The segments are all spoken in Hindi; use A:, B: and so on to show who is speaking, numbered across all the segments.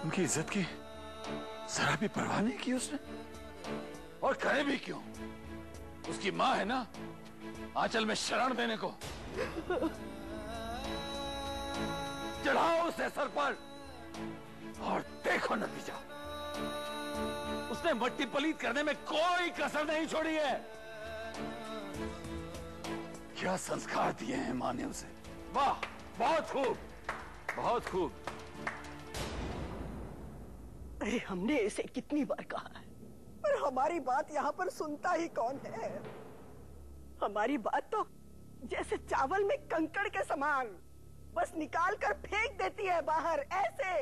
A: उनकी इज्जत की जरा भी परवाह नहीं की उसने। और करे भी क्यों? उसकी माँ है ना आंचल में शरण देने को। चढ़ाओ उसे सर पर और देखो नतीजा। उसने मट्टी पलीत करने में कोई कसर नहीं छोड़ी है। क्या संस्कार दिए हैं मां ने उसे। वाह, बहुत खूब, बहुत खूब।
B: अरे हमने इसे कितनी बार कहा है, पर हमारी बात यहाँ पर सुनता ही कौन है। हमारी बात तो जैसे चावल में कंकड़ के समान, बस निकाल कर फेंक देती है बाहर ऐसे।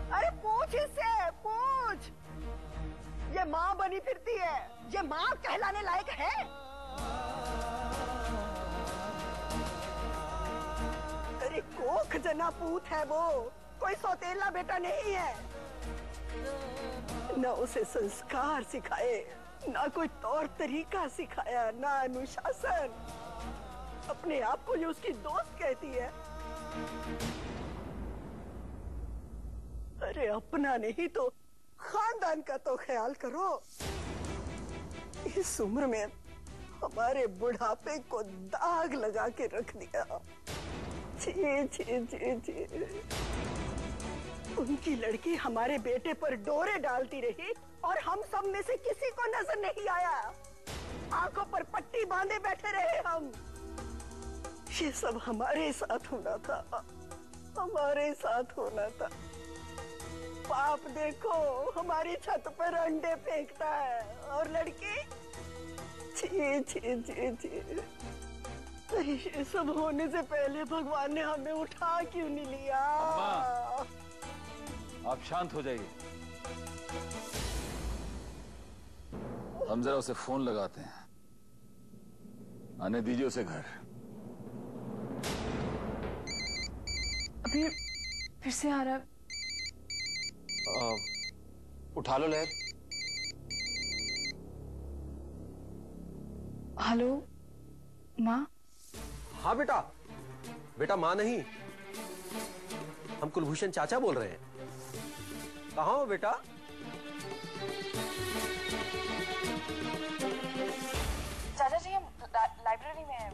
B: अरे पूछ इससे, पूछ। ये माँ बनी फिरती है, ये माँ कहलाने लायक है? अरे कोख जना पूत है वो, कोई सौतेला बेटा नहीं है। न उसे संस्कार सिखाए, ना कोई तौर तरीका सिखाया, ना अनुशासन। अपने आप को जो उसकी दोस्त कहती है। अरे अपना नहीं तो खानदान का तो ख्याल करो। इस उम्र में हमारे बुढ़ापे को दाग लगा के रख दिया। छी छी छी छी। उनकी लड़की हमारे बेटे पर डोरे डालती रही और हम सब में से किसी को नजर नहीं आया। आंखों पर पट्टी बांधे बैठे रहे हम। ये सब हमारे साथ होना था, हमारे साथ होना था। बाप देखो हमारी छत पर अंडे फेंकता है और लड़की छी छी छी छी। ये सब होने से पहले भगवान ने हमें उठा क्यों नहीं लिया?
A: आप शांत हो जाइए। हम जरा उसे फोन लगाते हैं, आने दीजिए उसे घर।
C: अभी फिर से आ रहा।
D: उठा लो लहर।
C: हेलो माँ।
D: हाँ बेटा, बेटा माँ नहीं, हम कुलभूषण चाचा बोल रहे हैं। कहाँ हो बेटा?
C: चाचा जी हम लाइब्रेरी में हैं।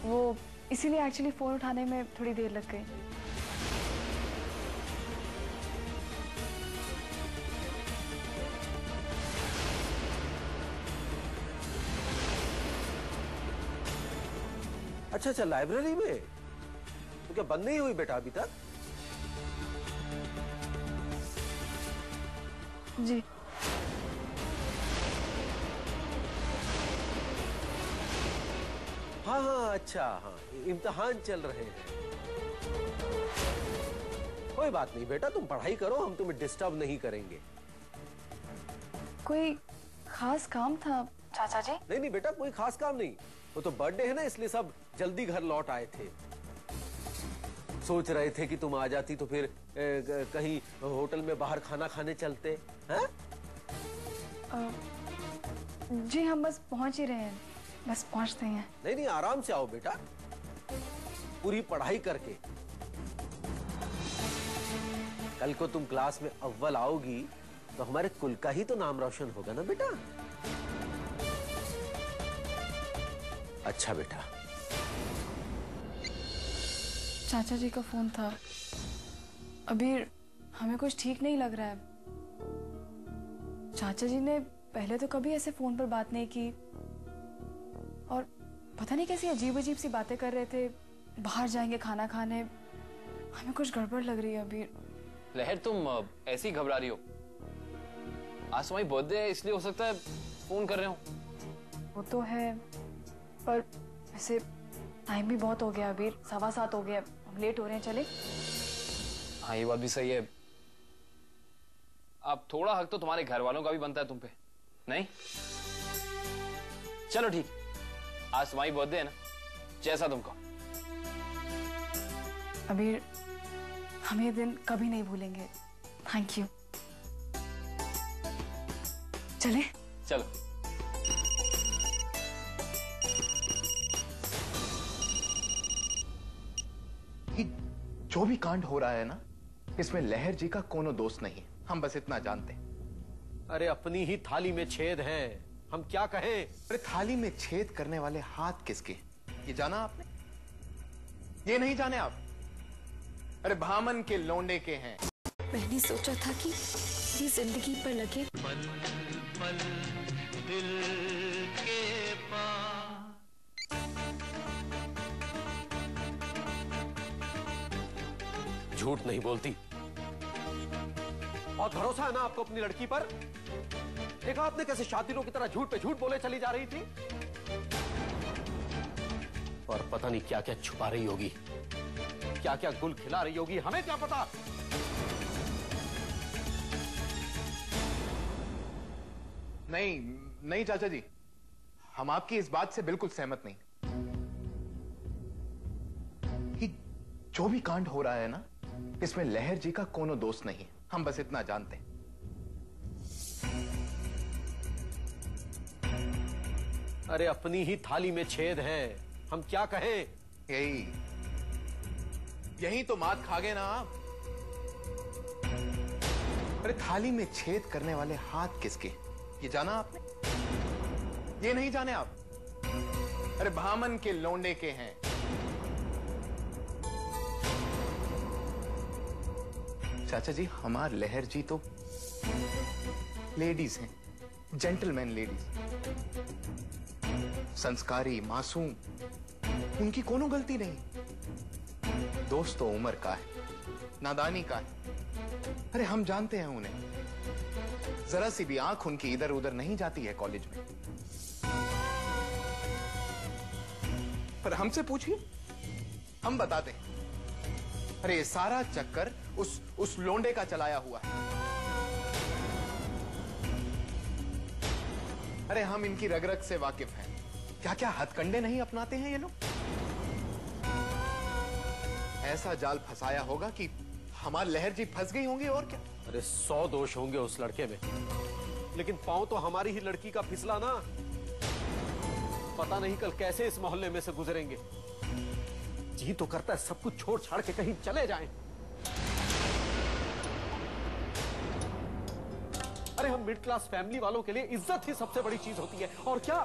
C: वो इसीलिए एक्चुअली फोन उठाने में थोड़ी देर लग गई।
D: अच्छा अच्छा, लाइब्रेरी में तो क्या बंद नहीं हुई बेटा अभी तक?
C: जी
D: हाँ हाँ, अच्छा हाँ, इम्तिहान चल रहे हैं। कोई बात नहीं बेटा, तुम पढ़ाई करो, हम तुम्हें डिस्टर्ब नहीं करेंगे।
C: कोई खास काम था चाचा जी?
D: नहीं नहीं बेटा, कोई खास काम नहीं। वो तो बर्थडे है ना, इसलिए सब जल्दी घर लौट आए थे। सोच रहे थे कि तुम आ जाती तो फिर कहीं होटल में बाहर खाना खाने चलते हैं।
C: जी हम बस पहुंच ही रहे हैं, बस पहुंचते हैं।
D: नहीं नहीं, आराम से आओ बेटा, पूरी पढ़ाई करके। कल को तुम क्लास में अव्वल आओगी तो हमारे कुल का ही तो नाम रोशन होगा ना बेटा। अच्छा बेटा।
C: चाचा जी का फोन था। अभी हमें कुछ ठीक नहीं लग रहा है। चाचा जी ने पहले तो कभी ऐसे फोन पर बात नहीं की और पता नहीं कैसी अजीब अजीब सी बातें कर रहे थे। बाहर जाएंगे खाना खाने। हमें कुछ गड़बड़ लग रही है अभी।
E: लहर तुम ऐसी घबरा रही हो? आज तुम्हारी बर्थडे है इसलिए हो सकता है फोन कर रहे हो।
C: वो तो है, पर वैसे टाइम भी बहुत हो गया, अभी 7:15 हो गया, हम लेट हो रहे हैं। चले?
E: हाँ ये बात भी सही है। अब थोड़ा हक तो तुम्हारे घर वालों का भी बनता है तुम पे, नहीं? चलो ठीक, आज तुम्हारी बर्थडे है ना, जैसा तुम कहो।
C: अबीर, हम ये दिन कभी नहीं भूलेंगे। Thank you. चले?
E: चलो।
F: जो भी कांड हो रहा है ना, इसमें लहर जी का कोनो दोस्त नहीं, हम बस इतना जानते हैं।
D: अरे अपनी ही थाली में छेद है, हम क्या कहें?
F: अरे थाली में छेद करने वाले हाथ किसके, ये जाना आपने? ये नहीं जाने आप? अरे भामन के लोंडे के हैं।
G: मैंने सोचा था कि ये जिंदगी पर लगे
A: पल पल दिल के पास।
D: झूठ नहीं बोलती और भरोसा है ना आपको अपनी लड़की पर? देखा आपने कैसे शातिरों की तरह झूठ पे झूठ बोले चली जा रही थी, और पता नहीं क्या क्या छुपा रही होगी, क्या क्या गुल खिला रही होगी, हमें क्या पता।
F: नहीं नहीं चाचा जी, हम आपकी इस बात से बिल्कुल सहमत नहीं। कि जो भी कांड हो रहा है ना, इसमें लहर जी का कोनो दोस्त नहीं, हम बस इतना जानते हैं।
D: अरे अपनी ही थाली में छेद है, हम क्या कहें?
F: यही तो मात खा गए ना आप। अरे थाली में छेद करने वाले हाथ किसके, ये जाना आपने? ये नहीं जाने आप? अरे भामन के लोंडे के हैं। चाचा जी, हमार लहर जी तो लेडीज हैं, जेंटलमैन लेडीज, संस्कारी, मासूम, उनकी कोनो गलती नहीं। दोस्त तो उम्र का है, नादानी का है। अरे हम जानते हैं उन्हें, जरा सी भी आंख उनकी इधर उधर नहीं जाती है कॉलेज में। पर हमसे पूछिए, हम बताते हैं। अरे ये सारा चक्कर उस लोंडे का चलाया हुआ है। अरे हम इनकी रग रग से वाकिफ हैं। क्या क्या हथकंडे नहीं अपनाते हैं ये लोग। ऐसा जाल फंसाया होगा कि हमारी लहर जी फंस गई होंगी, और क्या।
D: अरे 100 दोष होंगे उस लड़के में, लेकिन पांव तो हमारी ही लड़की का फिसला ना। पता नहीं कल कैसे इस मोहल्ले में से गुजरेंगे। जी तो करता है सब कुछ छोड़ छाड़ के कहीं चले जाएं। अरे हम मिडिल क्लास फैमिली वालों के लिए इज्जत ही सबसे बड़ी चीज होती है, और क्या।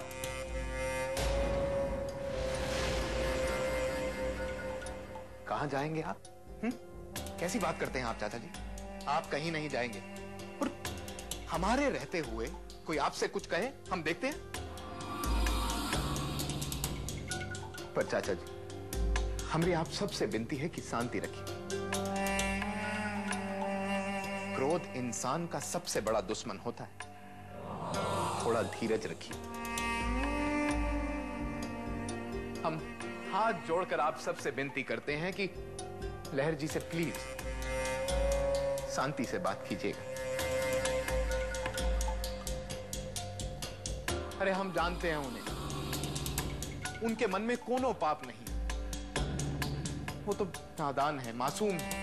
F: कहां जाएंगे आप? कैसी बात करते हैं आप चाचा जी? आप कहीं नहीं जाएंगे, और हमारे रहते हुए कोई आपसे कुछ कहे, हम देखते हैं। पर चाचा जी, हमारी आप सबसे विनती है कि शांति रखिए। क्रोध इंसान का सबसे बड़ा दुश्मन होता है। थोड़ा धीरज रखिए। हम हाथ जोड़कर आप सबसे विनती करते हैं कि लहर जी से प्लीज शांति से बात कीजिएगा। अरे हम जानते हैं उन्हें, उनके मन में कोनो पाप नहीं, वो तो नादान है, मासूम है।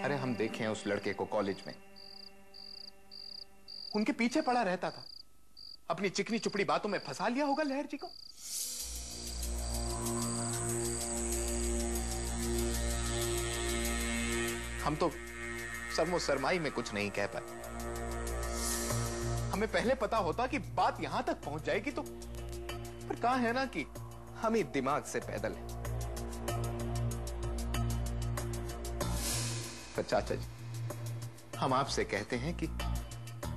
F: अरे हम देखे हैं उस लड़के को कॉलेज में, उनके पीछे पड़ा रहता था, अपनी चिकनी चुपड़ी बातों में फंसा लिया होगा लहर जी को। हम तो सरमो सरमाई में कुछ नहीं कह पाए। हमें पहले पता होता कि बात यहां तक पहुंच जाएगी तो, पर कहां है ना कि हम ही दिमाग से पैदल हैं। पर चाचा जी, हम आपसे कहते हैं कि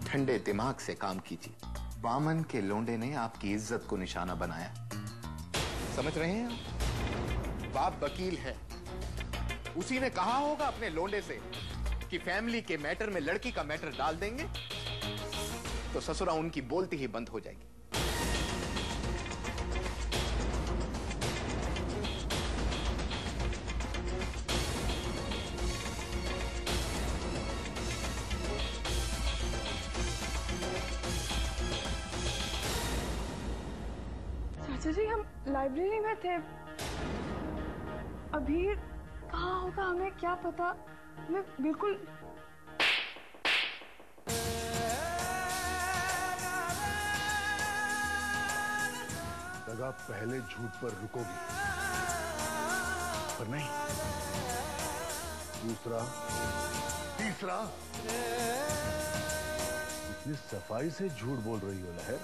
F: ठंडे दिमाग से काम कीजिए। वामन के लोंडे ने आपकी इज्जत को निशाना बनाया, समझ रहे हैं आप? बाप वकील है, उसी ने कहा होगा अपने लोंडे से कि फैमिली के मैटर में लड़की का मैटर डाल देंगे तो ससुरा उनकी बोलती ही बंद हो जाएगी।
C: चाचा जी, हम लाइब्रेरी में थे, अभी कहाँ होगा हमें क्या पता। मैं बिल्कुल
H: लगा पहले झूठ पर रुकोगी, पर नहीं। दूसरा, तीसरा, इतनी सफाई से झूठ बोल रही हो लहर।